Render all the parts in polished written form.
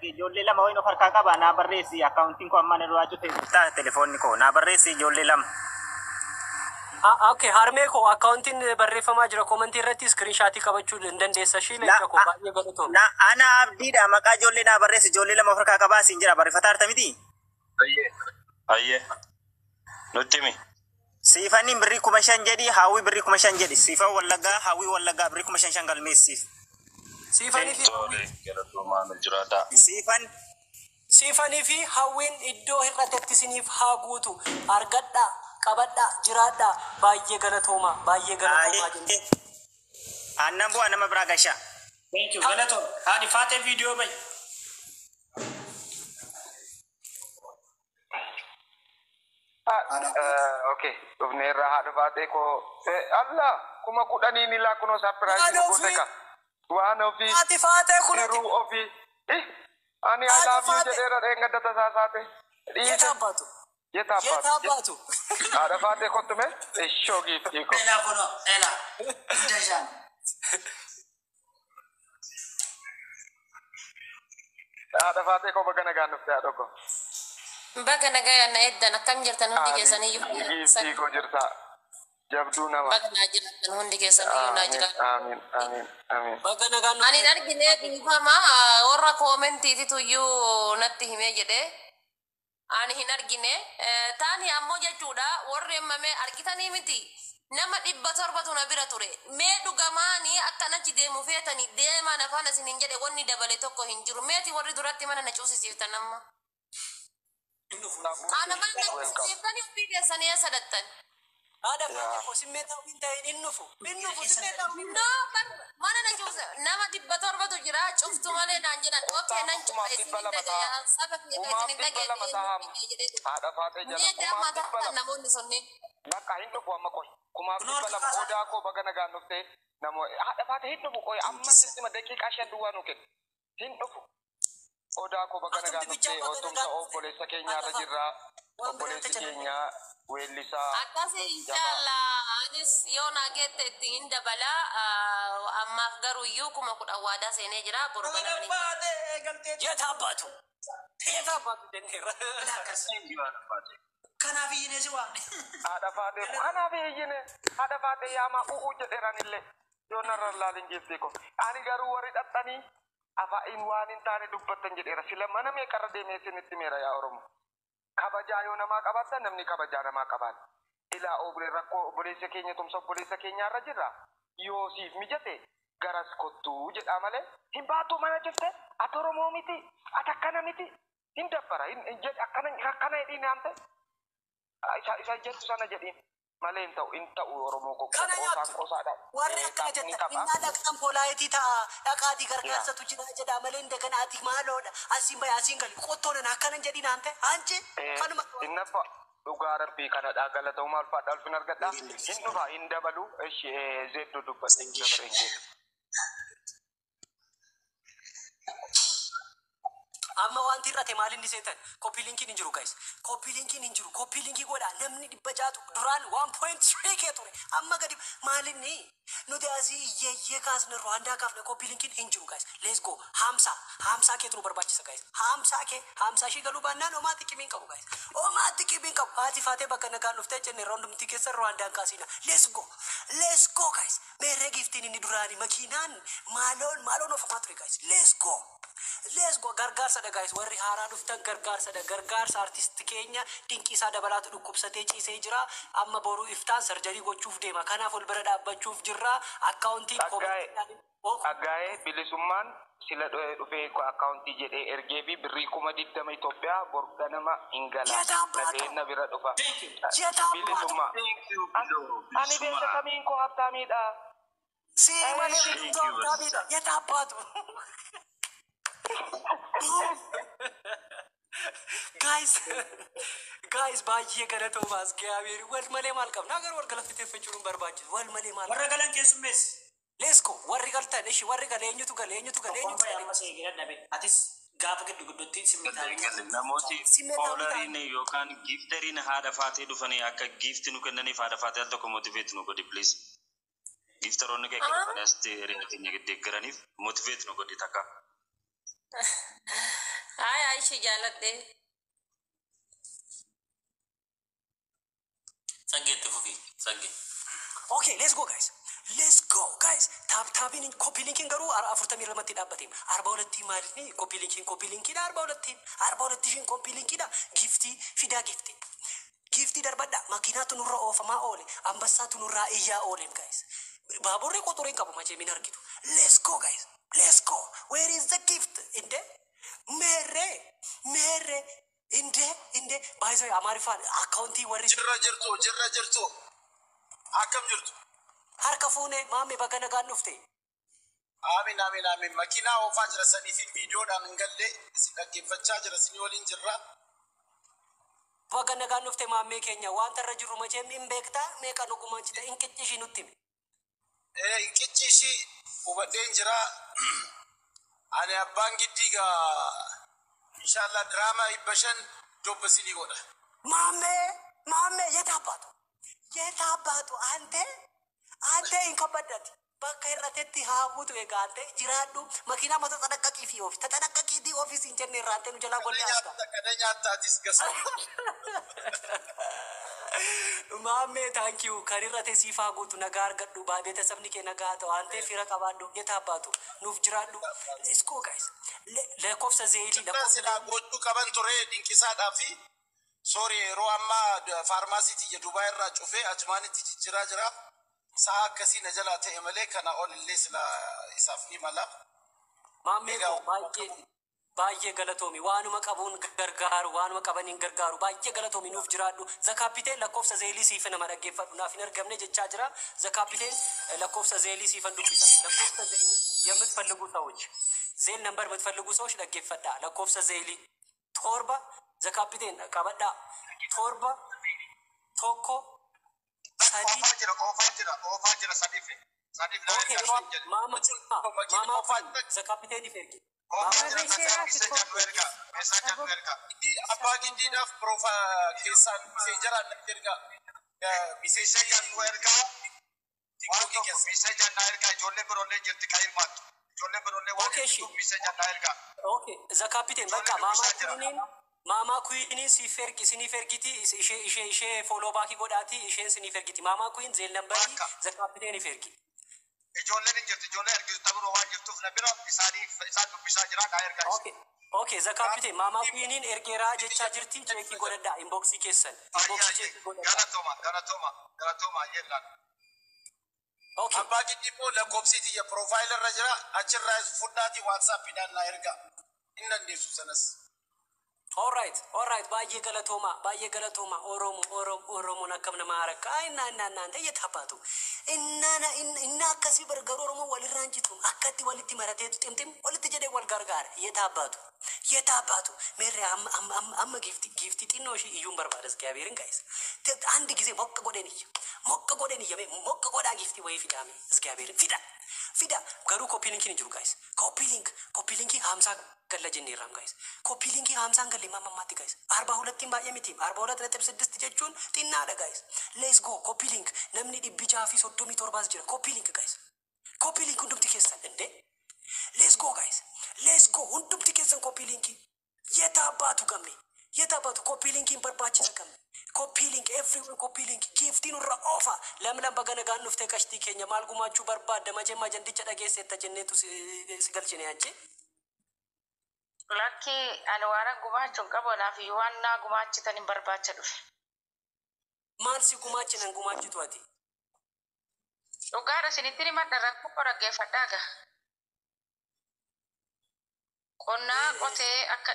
Ijoollee lama wayii of harkaa qaba naa barreessi akkaawuntiin koo ammaan irraa jute telefoonni koo naa barreessi ijoollee lama. Okay, harmee koo akkaawuntiin barreeffamaa jira koomentii irratti iskiriinshaatii qabachuu dandeessa shii leecha koo baay'ee galatoom. Ana abdiidha maqaa ijoollee naa barreessi ijoollee lama of harkaa qabaa siin jira barreeffataa arta miti. Ayyee nutti himi. Siifaniin birrii 5,000 jedhi haawwii birrii 5,000 jedhi siifa wallaggaa haawwii wallaggaa birrii 5,000 galmeessiif. Siifanii fi hawwiin iddoo hir'atetti isiniif haa guutu argadhaa qabadhaa jiraadhaa baay'ee galatooma jenna. Aannan bu'aa nama biraa gashaa. Thank you galatoom haadhi faatee viidiyoo bayi. Okay, dhufneerra haadha faatee koo Allah kuma kudhanii ni laa kunoo saapiraayitii gootee ka. Waan ofii hiruu ofii ani I love you jedheera dheengadda tasaasaate Yetaabbaatu haadha faatee kottume ishoo giiftii ko haadha faatee ko baga nagaan dhufte haadha ko baga nagaan eddan akkam jirtan hundi keessaniyyuu giiftii ko jirta jabduu nama bagna jirtan hundi keessaniyyuu naa jiraatan amiin baga nagaan ani argine dhiifama warra koomentiititu iyyuu natti himee jedhe ani hin argine taani ammoo jechuudha warri emmame argitanii miti nama 700 na bira ture mee dhugamaanii akkanachi deemu feetanii deemaan afaan isiniin jedhe wanni dabale tokko hin jiru meeti warri duratti mana na cuusisiiftan amma ana mana na cuusisiiftanii ofii keessanii sadattan ada ko simmeeta winta innufu simmeeta no mana na cuusa nama 700 jira cuftu malee naan jedhan okay nan cufa isin daga saba isin daga haadha faatee jala namoonni sunniin bakka hin dhufu amma koy kuma bala odaa ko baga nagaan dhufte namo haadha faatee hin dhufu koy amma sistema daqiiqaa 5 duwwaa nu kennu hin dhufu odaa ko baga nagaan dhufte otumsa obboleessa keenyaarra jirra obboleessi keenya weellisaa akkasii inshallah anis yoo nageette ittiin dabala ammaaf garuu iyyuu 10,000 waadaa seenee jira borbana Yetaabbaatu denneera kanaaf iyyine si waan haadha faatee kanaaf iyyine haadha faatee yaama u'uu jedheeranillee yoo narra laalin geessee ko ani garuu warri dhaxxanii afaa'iin waan hin taane dubbattan jedheera sila mana meeqarra deemee isinitti meera yaa Oromoo kabajaa yoo namaa qabaatan namni kabajaa namaa qabaat ilaa obbolee rakkoo obboleessa keenya tumsa obboleessa keenyaarra jirra yoo siif mijate garas kottuu jedhaa malee hin baatu mana jifte ati Oromoo miti ati akkana miti hin dabbara akkana jedhiin haamte isa jettu sana jedhiin malee hin ta'u Oromoo qosaadha warri akkana jetta innaa dhaqxan poolaayitii ta'a dhaqaatii gargaarsatu jira jedhaa malee indagana ati maaloodha asiin bahe asiin gali qottoonan akkanan jedhiin haamte hanci kanuma innaffa dhugaa rabbii kanadhaa galata'u maal fa'aa dhalfin argadhaa hin dhufa hin dabalu zeeddu dubbate hin dabareen keessa. amma wanti irrate maaliin diseetan koppii linkiin hin jiru guys koppii linkiin hin jiru koppii linkii godha namni 600 duraan 1.3 kee ture amma gadi maalinni nuti asii iyyee kaasne Rwaandaa kaafne koppii linkiin hin jiru guys let's go 50 kee turu barbaachisa guys 50 shii galuu baannaan omaatti qimiin qabu guys omaatti qimiin qabu haati faatee bakka nagaan dhuftee jenne roondumti keessa Rwaandaan kaasina let's go guys meerree giftiin inni duraanii makiinaan maaloon ofumaa ture guys let's go gargaarsadha guys warri haaraa dhuftan gargaarsa artisti keenya dinqiisaa dabalaatu dhukkubsatee ciisee jira amma boruu iftaan sarjarii gochuuf deema kanaaf ol bira dhaabbachuuf jirra akkaawuntiin Aggaa'ee bilisummaan sila dhufee akkaawuntii jedhee ergee fi birrii 20 Itoophiyaa borga nama hin gala dhageenna bira dhufa bilisummaa ani beekta kamiin koo habtaamiidha si malee habtaamiidha yetaabbaatu guys baay'ee galatoomaas gaabeeri wal malee maal qabna agar wal galateeffachuun barbaachisu wal malee maal warra galan keessummees let's go warri galtan ishi warri galeenyutu amma see giradhabe atis gaafa gidduutti simmeetaa namooti foolariin yookaan giifteriin haadha faatee dhufanii akka giifti nu kennaniif haadha faatee al tokko motiveet nu godhi please Giftaroonni kee kan dhufanii asitti hiriira keenya deeggaraniif motiveet nu godhi takka. Ay ishee jaaladhe. Saggeetti fufi sagge. Okay, let's go guys. Let's go guys. Taapin copy linkin garuu 40 irratti dhaabbatee 42 maalini copy linkin 42 copy linkin giftii fida giftii. Giftii darbadha makiinaatu nurra oofamaa oole ambassaatu nurraa iyyaa oolen guys. Baaburri qoxoreen qabu mache min argitu. Let's go guys. Let's go. Where is the gift? Mere. Inde. By the way, Amarifan, accounti warri. Jirra jirtu. Akkam jirtu. Harka fuune maamee bakka nagaan dhufte. Amiin. Makiinaa oofaa jira sanii fi viidiyoodhaan hin galle isin dhaggeeffachaa jira isin waliin jirra. Bakka nagaan dhufte maamee keenya wanta irra jiru mache min beektaa meeqa dhugumaan jita hin qiccishi nutti. Hin qiccishi hubadheen jira. Ani abbaan giddiigaa inshallah drama ibashan jobb sini godha. Maamee yetaabbaatu ante hin kabaddati. Bakka irratetti haamuutu egaa ante jiraadhu makiinaa mata xanaqqaqii fi oofi xanaqqaqii ofiis hin jenne irraa ante nu jalaa godhe asta. Kana nyaattaatis gasa. Maamee thank you kan irrate siifaa guutu nagaa argadhu baay'ee sabni kee nagaa ta'u ante fira qabaadhu yetaabbaatu nuuf jiraadhu. Let's go guys. Lakkoofsa zeelii lakkoofsa gochuu qaban ture dinqisaadhaa fi sorry yeroo ammaa faarmaasiitii Dubaay irraa cufee achumaanitti jijjiiraa jira. Saa akkasii na jalaa ta'e malee kana ol illee sila isaaf ni mala. Maamee baay'ee galatoomi waanuma qabuun gargaaru waanuma qabaniin gargaaru baay'ee galatoomi nuuf jiraadhu. Zakaapiteen lakkoofsa zeelii siif nama dhaggeeffadhu naaf hin argamne jechaa jira. Zakaapiteen lakkoofsa zeelii siifan dubbisa. Lakkoofsa zeelii የምትፈልጉ ሰዎች ዜል ነምበር የምትፈልጉ ሰዎች ለገፈዳ ለኮፍሰ ዜሊ ቶርባ ዘካፒቴን ቀበዳ ቶርባ ቶኮ ሳዲ ኦፋጅራ ሳዲፍ ማማ ዘካፒቴን ይፈርቂ አባ ጊንዲዳፍ ፕሮፋ ኬሳን ሴጀራ ነርጋ ሚሴሻያ ወርጋ ቲክቶክ ኬስ ሚሴጃ ናይርጋ ጆሌ ብሮሌ ጅርት ካይርማት Okay, Zakapiten, baka Mama Queen sini fergiti ishe follow baki godati ishe sini fergiti Mama Queen zel number Zakapiten fergi. Okay, Zakapiten Mama Queen ergera jecha jirti cheki godada inboxi kesan. Inboxi cheki godada. Galatoma yellan. Okay. Abba giddibo la kopsiti ya profile rajra achirra fudati WhatsApp idan na erga. Inna ndisu sanas. All right. Baay'ee galatoma. Oromo nakamna maaraka. Inna yetapatu. Inna akkasi bargaru Oromo walirranjitu. Akkatti walitti marateetu timtim walitti jedhe wal gargaara. Yetapatu. Merre amma gifti xinno shi iyyun barbaadas gaabeerin guys. Andi gize mokka godeni yame mokka goda gifti way fidame. Gaabeerin fida. Garu copy link ni jiru guys. Copy link 50 galla jenne ram guys. Copy link 50 galle mamatti guys. 42 baay'ee miti. 42.6 jechuun xinnaadha guys. Let's go copy link namni dhibbichaa fi 37 jira. Copy link guys. Copy link hundumti keessan ende. Let's go guys. Hundumti keessan copy link. Yetaabbaatu gamne. Copy link barbaachisa gamne. Copy link everywhere copy link giftiin urra ofa lamlam bagana gaan nuftee kashtii keenya maal gumaachuu barbaadda majandicha dhageessetta jenneetu si galchine achi. Lakki ani waan gumaachuun qabu naaf waan naa gumaachitan hin barbaacha dhufe. Maal si gumaachinan gumaachitu ati? Dhugaadha isinitti hima rakkoo dhaggeeffadhaaga. Qonnaa qotee akka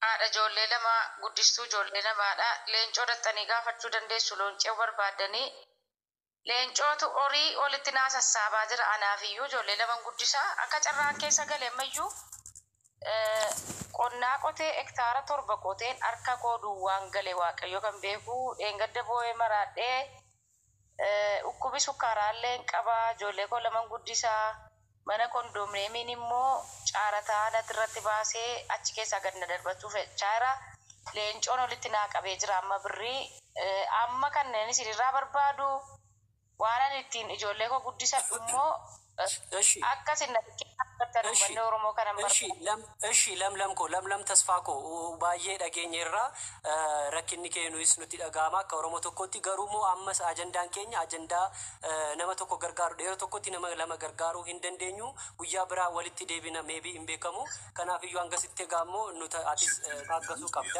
haadha ijoollee lama guddistuu ijoollee lamaadha. Leencoo dhattanii gaafachuu dandeessu leencoo barbaadanii. Leencootu horii olitti naa sassaabaa jira anaafiyyuu ijoollee lama guddisaa akka carraan keessa galee ammayyuu qonnaa qotee hektaara 7 qoteen harka koo duwwaan galee waaqayyo kan beeku dheengadda boo'ee maraadhee ukkubi sukkaaraallee qabaa ijoollee koo lama guddisaa. Mana kondominiyeemiin immoo caarataa irratti baasee achi keessaa gad na darbachuuf chaara leencoon olitti naa qabee jira amma birrii amma kanneen isinirraa barbaadu waan ani ittiin ijoollee koo guddisadhu immoo እሺ akkasin akka እሺ uummanni Oromoo kanan እሺ እሺ ለምለም ተስፋኮ ባዬ ደገኘራ ረኪኒ ከኑስ ኑቲ ደጋማ ከኦሮሞ ቶኮቲ ገሩሞ አመስ አጀንዳን ኬኛ አጀንዳ ነመ ቶኮ ገርጋሩ ዴሮ ቶኮቲ ነመ ለመ ገርጋሩ ሂንደንደኙ ጉያ ብራ ወልቲ ዴቢና ሜቢ ኢምቤከሙ ከናፍዩ አንገስቴ ጋሞ ኑተ አዲስ ታገሱ ቀብዳ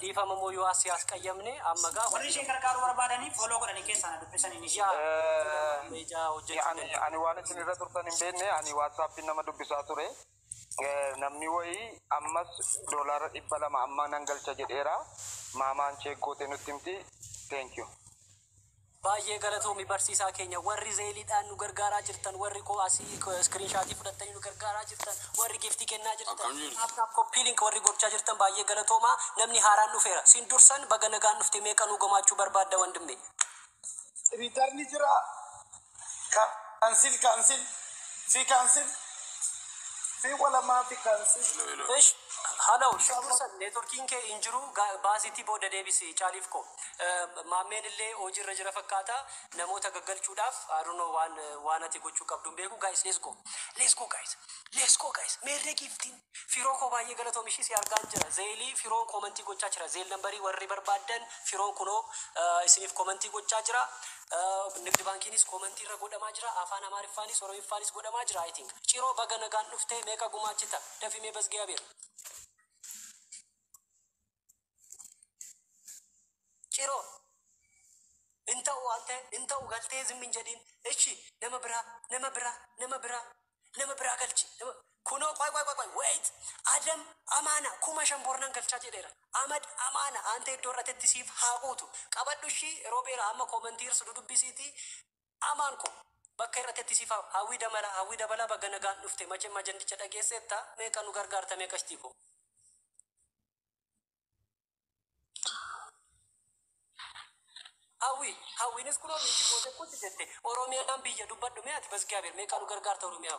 ዲፋመሞ ዩአስ ያስቀየምኔ አመጋ ወሪሽ ገርጋሩ ወርባዳኒ ፎሎ ጎዳኒ ኬሳና ዱብሰኒ ኒያ ሜጃ ወጀ ani waan isin irra turtan hin beekne ani waatsaappiin nama dubbisaa ture namni wayii ammas doolaara 200 amma nan galcha jedheera maamaan cheeggoote nutti himti thank you baay'ee galatoomi barsiisaa keenya warri zeeliidhaan nu gargaaraa jirtan warri koo asii iskiriinshaatii fudhattanii nu gargaaraa jirtan warri giftii kennaa jirtan abdaaf koppiilink warri gochaa jirtan baay'ee galatoomaa namni haaraan dhufeera sin dursan baga nagaan dhufte meeqa nu gomaachuu barbaadda wandimme riitarni jira cancel fi wala maafi cancel እሺ ሃሎ ሻቡሰን ኔትወርኪንግ ከ ኢንጅሩ ባሲቲ ቦደ ዴቪስ ቻሊፍኮ ማሜንሌ ኦጂረ ጅረ ፈካታ ነሞተ ገገልቹዳፍ አሩኖ ዋናቲ ጎቹ ቀብዱን ቤኩ ጋይስ ሌትስ ጎ ጋይስ ሜሬ ጊፍቲን ፊሮ ኮባዬ ገለቶ ሚሺ ሲያርጋን ጅረ ዜሊ ፊሮ ኮመንቲ ጎቻ ጅራ ዜል ነምበሪ ወሪ በርባደን ፊሮ ኩኖ ስኒፍ ኮመንቲ ጎቻ ጅራ ንግድ ባንኪኒስ ኮመንቲ ረ ጎደማ ጅራ አፋን አማሪፋኒስ ኦሮሚፋኒስ ጎደማ ጅራ አይ ቲንክ ጭሮ በገነጋን ዱፍቴ ሜቃ ጉማችታ ደፊሜ በዝጊያቤር ጭሮ እንተው አንተ እንተው ገልቴ ዝም እንጀዲን እሺ ነመብራ ገልቺ ኩኖ ቆይ ወይት አደም አማና ኩማ ሸምቦርናን ገልቻ ጀደራ አመድ አማና አንተ ዶረተት ሲፍ ሃቁቱ ቀበዱሺ ሮቤራ አመ ኮመንቲርስ ዱዱቢሲቲ አማንኮ በከረተት ሲፋ ሀዊ ደበላ በገነጋን ዱፍቴ መቼም አጀንድቸ ደጌሰታ ሜቀኑ ገርጋርተ ሜቀሽቲኮ ሀዊንስ ኩኖ ሚጂ ቦተ ኩት ጀቴ ኦሮሚያን ቢየ ዱበዱ ሚያት በዝጋቤር ሜቀኑ ገርጋርተ ኦሮሚያ